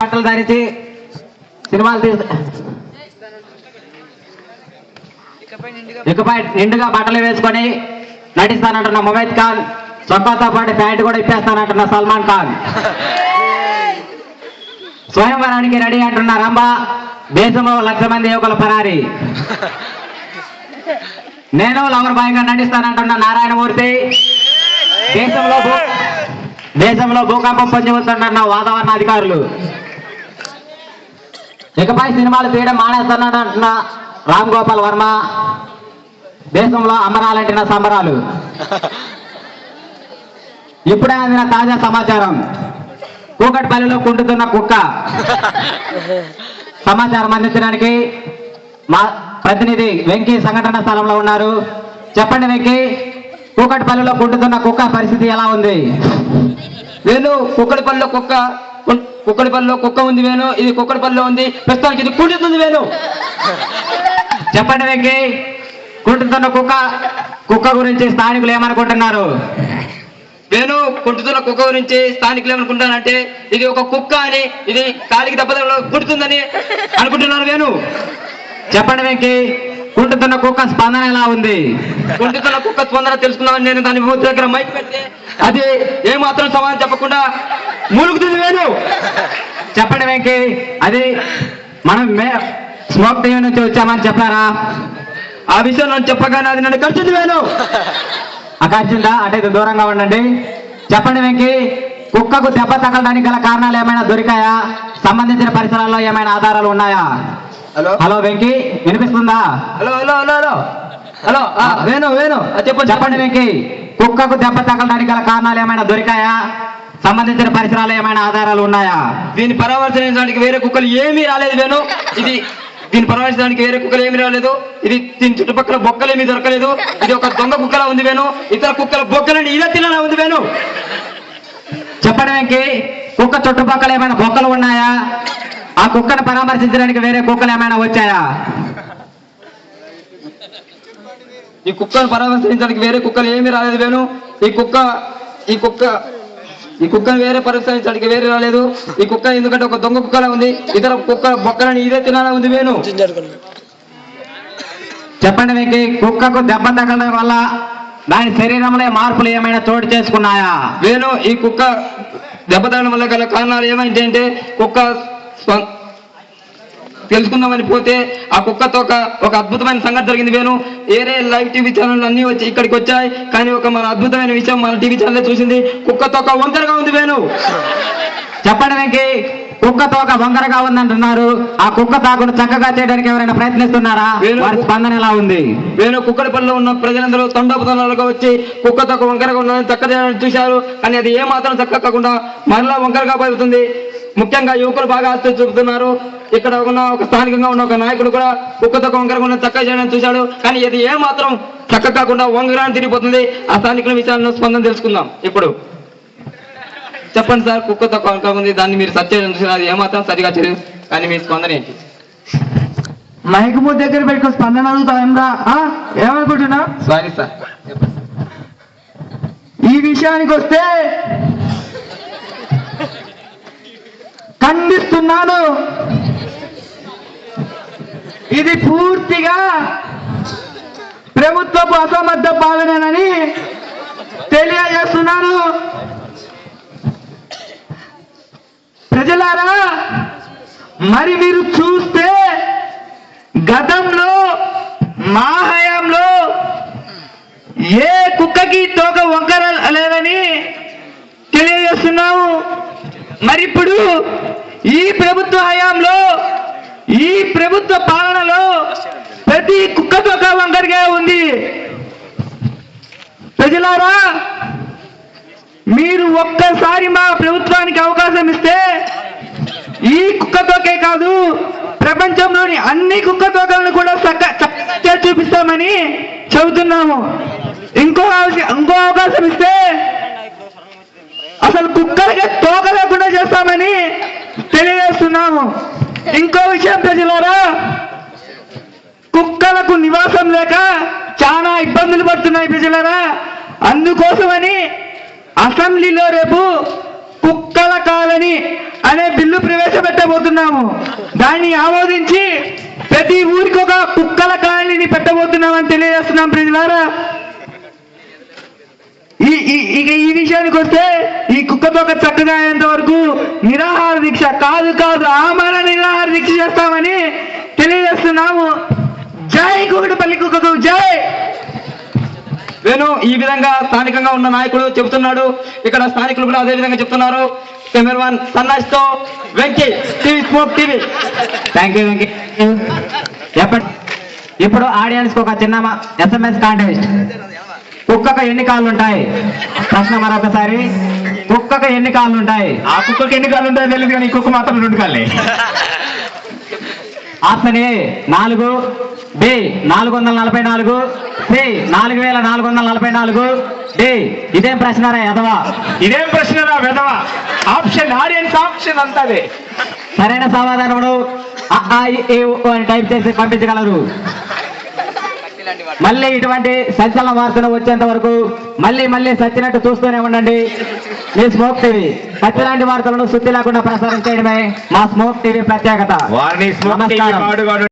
బట్టలు ధరించి సినిమాలు ఇకపై నిండుగా బట్టలు వేసుకొని నటిస్తానంటున్న ముమైత్ ఖాన్, చొక్కాతో పాటు ప్యాంటు కూడా ఇప్పేస్తానంటున్న సల్మాన్ ఖాన్, స్వయంవరానికి రెడీ అంటున్న రంభ, దేశంలో 1,00,000 మంది యువకుల పరారి, నేను లవర్ బాయ్ గా నటిస్తానంటున్న నారాయణమూర్తి, దేశంలో భూకంపం పొందుతున్న వాతావరణ అధికారులు, ఇకపై సినిమాలు తీయడం మానేస్తానంటున్న రామ్ గోపాల్ వర్మ, దేశంలో అమరాలంటున్న సంబరాలు. ఇప్పుడే అందిన తాజా సమాచారం, కూకట్పల్లిలో కుంటుతున్న కుక్క. సమాచారం అందించడానికి మా ప్రతినిధి వెంకీ సంఘటన స్థలంలో ఉన్నారు. చెప్పండి వెంకీ, కూకట్పల్లిలో కుంటుతున్న కుక్క పరిస్థితి ఎలా ఉంది? వేణు, కుక్కడిపల్లిలో కుక్క ఉంది వేణు. ఇది కుక్కడిపల్లిలో ఉంది ప్రస్తుతానికి, ఇది కుంటుతుంది వేణు. చెప్పండి వెంకీ, కుంటుతున్న కుక్క గురించి స్థానికులు ఏమనుకుంటున్నారు? వేణు, కుంటుతున్న కుక్క గురించి స్థానికులు ఏమనుకుంటానంటే ఇది ఒక కుక్క అని, ఇది కాలికి దెబ్బ కుడుతుందని అనుకుంటున్నారు వేణు. చెప్పండి వెంకీ, కుంటుతున్న కుక్క స్పందన ఎలా ఉంది? కుంటుతున్న కుక్క స్పందన తెలుసుకున్నామని నేను దాని మూతి దగ్గర మైక్ పెట్టి అది ఏమాత్రం సమాధానం చెప్పకుండా మూలుగుతుంది వేణు. చెప్పండి వెంకీ, అది మనం స్మోక్ టీవీ నుంచి వచ్చామని చెప్పారా? ఆ విషయం నన్ను చెప్పగానే అది నన్ను ఖర్చుంది వేణు. ఖర్చుందా? అంటే దూరంగా ఉండండి. చెప్పండి వెంకీ, కుక్కకు దెబ్బ తగలడానికి గల కారణాలు ఏమైనా దొరికాయా? సంబంధించిన పరిసరాల్లో ఏమైనా ఆధారాలు ఉన్నాయా? హలో వెంకీ, వినిపిస్తుందా? Hello hello hello hello hello Venu చెప్పండి వెంకీ, కుక్కకు దెబ్బ తగలడానికి గల కారణాలు ఏమైనా దొరికాయా? సంబంధించిన పరిసరాలు ఏమైనా ఆధారాలు ఉన్నాయా? దీన్ని పరామర్శించడానికి వేరే కుక్కలు ఏమీ రాలేదు వేణు. దీన్ని పరామర్శించడానికి వేరే కుక్కలు ఏమీ రాలేదు. దీని చుట్టుపక్కల బొక్కలు ఏమీ దొరకలేదు. ఇది ఒక దొంగ కుక్కలా ఉంది వేణు. ఇతర కుక్కల బొక్కలని ఇలా తినలా ఉంది వేణు. చెప్పండి వెంకీ, కుక్క చుట్టుపక్కల ఏమైనా బొక్కలు ఉన్నాయా? ఆ కుక్కను పరామర్శించడానికి వేరే కుక్కలు ఏమైనా వచ్చాయా? ఈ కుక్కను పరామర్శించడానికి వేరే కుక్కలు ఏమీ రాలేదు వేణు. ఈ కుక్కను వేరే పరామర్శించడానికి వేరే రాలేదు. ఈ కుక్క ఎందుకంటే ఒక దొంగ కుక్కలా ఉంది. ఇతర కుక్క బొక్కలని ఇదే తినాలా ఉంది వేణు. చెప్పండి వెంకీ, కుక్కకు దెబ్బ తగలడం వల్ల దాని శరీరంలో మార్పులు ఏమైనా చోటు చేసుకున్నాయా? వేణు, ఈ కుక్క దెబ్బ తగలడం వల్ల గల కారణాలు ఏమైందంటే కుక్క తెలుసుకుందామని పోతే ఆ కుక్కతో ఒక అద్భుతమైన సంగతి జరిగింది వేణు. ఏరే లైవ్ టీవీ ఛానల్ అన్ని వచ్చి ఇక్కడికి వచ్చాయి, కానీ ఒక మన అద్భుతమైన విషయం మన టీవీ ఛానల్ చూసింది. కుక్కతో ఒక వంకరగా ఉంది వేణు. చెప్పండి వెంకీ, కుక్కతో ఒక వంకరగా ఉందంటున్నారు. ఆ కుక్క తాకును చక్కగా చేయడానికి ఎవరైనా ప్రయత్నిస్తున్నారా? వారి స్పందన ఎలా ఉంది? వేణు, కుక్కడిపల్లిలో ఉన్న ప్రజలందరూ తండోపతండాలుగా వచ్చి కుక్కతో ఒక వంకరగా ఉన్నదని చక్క చేయడానికి చూశారు, కానీ అది ఏమాత్రం చక్క కాకుండా మరలా వంకరగా పోతుంది. ముఖ్యంగా యువకులు బాగా ఆసక్తి చూపుతున్నారు. ఇక్కడ ఉన్న ఒక స్థానికంగా ఉన్న ఒక నాయకుడు కూడా కుక్కతో వంకరగా ఉన్న చక్క చేయడానికి చూశాడు, కానీ ఇది ఏమాత్రం చక్క కాకుండా వంకరాన్ని తిరిగిపోతుంది. ఆ స్థానికుల విషయాలను స్పందన తెలుసుకుందాం. ఇప్పుడు చెప్పండి సార్, కుక్కతో వంకరగా ఉంది, దాన్ని మీరు సర్చ్ చేయడం చూసిన అది ఏమాత్రం సరిగా చేయదు, కానీ మీ స్పందన ఏంటి? మైక్ ముందు దగ్గర పెట్టుకో, స్పందన అడుగుతాంరా. ఏమనుకుంటున్నా? Sorry sir. ఈ విషయానికి వస్తే ఖండిస్తున్నాను. ఇది పూర్తిగా ప్రభుత్వపు అసమర్థ పాలనని తెలియజేస్తున్నాను. ప్రజలారా, మరి మీరు చూస్తే గతంలో మా హయాంలో ఏ కుక్కకి తోక వంకర లేదని తెలియజేస్తున్నాము. మరి ఇప్పుడు ఈ ప్రభుత్వ హయాంలో, ఈ ప్రభుత్వ పాలనలో ప్రతి కుక్క తోక వంకరగా ఉంది. ప్రజలారా, మీరు ఒక్కసారి మా ప్రభుత్వానికి అవకాశం ఇస్తే ఈ కుక్క తోకే కాదు, ప్రపంచంలోని అన్ని కుక్క తోకలను కూడా చక్కగా చూపిస్తామని చెబుతున్నాము. ఇంకో అవకాశం ఇస్తే అసలు కుక్కలకే తోక లేకుండా చేస్తామని తెలియజేస్తున్నాము. ఇంకో విషయం ప్రజలారా, కుక్కలకు నివాసం లేక చాలా ఇబ్బందులు పడుతున్నాయి ప్రజలారా. అందుకోసమని అసెంబ్లీలో రేపు కుక్కల కాలనీ అనే బిల్లు ప్రవేశపెట్ట దాన్ని ఆమోదించి ప్రతి ఊరికి ఒక కుక్కల కాలనీని పెట్టబోతున్నామని తెలియజేస్తున్నాం ప్రజలారా. ఈ విషయానికి వస్తే ఈ కుక్కతోక చక్కగా అయ్యేంత వరకు నిరాహార దీక్ష కాదు ఆమరణ నిరాహార దీక్ష చేస్తామని తెలియజేస్తున్నాము. జై కూకటిపల్లి కుక్కకు జై. వేణు ఈ విధంగా స్థానికంగా ఉన్న నాయకుడు చెబుతున్నాడు. ఇక్కడ స్థానికులు కూడా అదే విధంగా చెప్తున్నారు. కెమెరామన్ సన్నాస్తో Venky, TV smoke TV. Thank you Venky. ఇప్పుడు ఆడియన్స్ కు ఒక చిన్న SMS కాంటెస్ట్. కుక్కకు ఎన్ని కాళ్ళు ఉంటాయి? ప్రశ్న మరొకసారి, కుక్కకు ఎన్ని కాళ్ళు ఉంటాయి? ఆ కుక్కకి ఎన్ని కాళ్ళు ఉంటాయో తెలియదు కానీ ఈ కుక్క మాత్రం 2 కాళ్ళే. Option A 4, B 444, C 4444, D ఇదేం ప్రశ్నరా ఎదవా? ఇదేం ప్రశ్నరా వెధవా? ఆప్షన్ ఆడియన్స్ ఆప్షన్ అంతదే. సరైన సమాధానమును అని టైప్ చేసి పంపించగలరు. మళ్ళీ ఇటువంటి సంచలన వార్తలు వచ్చేంత వరకు మళ్ళీ సచ్చినట్టు చూస్తూనే ఉండండి మీ స్మోక్ టీవీ. సత్యలాంటి వార్తలను శుద్ధి లేకుండా ప్రసారం చేయడమే మా స్మోక్ టీవీ ప్రత్యేకత. వారిని స్మోక్ టీవీ నమస్కారం.